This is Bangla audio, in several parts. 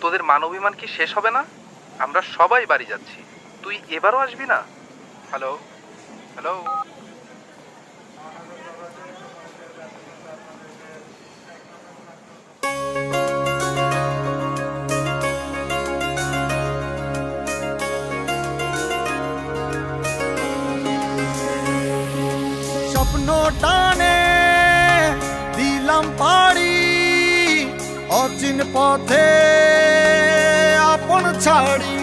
তোদের মানবিমান কি শেষ হবে না? আমরা সবাই বাড়ি যাচ্ছি, তুই এবারও আসবি না? Hello hello. স্বপ্ন টানে দিলাম পাড়ি, অচিন পথে আপন ছাড়ি।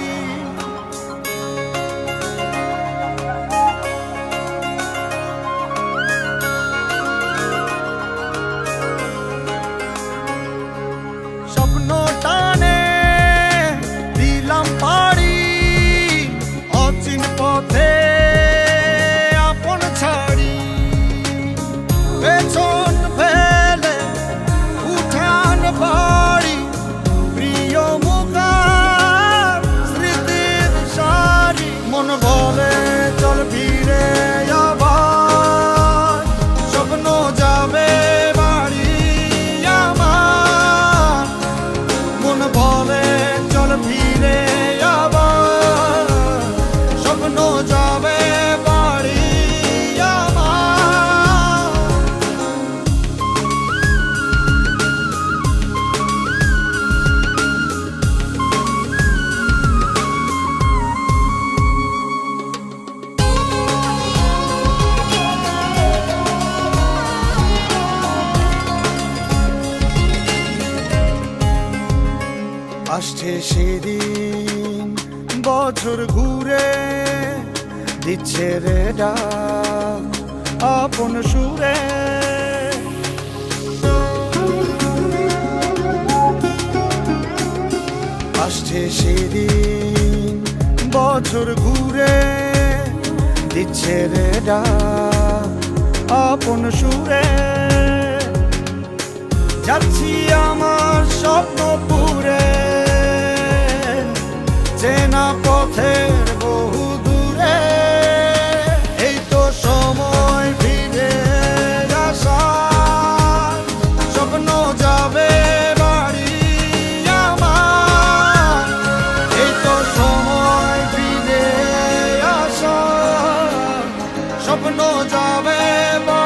স্বপ্ন টানে দিলাম পাড়ি, অচিন পথে আপন ছাড়ি। পেছন ফেলে উঠান বাড়ি, প্রিয় মুখার স্মৃতির সারি। মন বলে চল ফিরে আবার, স্বপ্ন যাবে বাড়ি আমার। মন বলে চল ফিরে আবার, স্বপ্ন যাবে বাড়ি আমার। আসছে সেদিন বছর ঘুরে, দিচ্ছে রে ডাক আপন সুরে। আসছে সেদিন বছর ঘুরে, দিচ্ছে রে ডাক আপন সুরে। যাচ্ছি আমার স্বপ্নপুরে, চেনা পথের বহু দূরে। এই তো সময় ফিরে আসার, স্বপ্ন যাবে বাড়ি আমার। এই তো সময় ফিরে আসার, স্বপ্ন যাবে বাড়ি।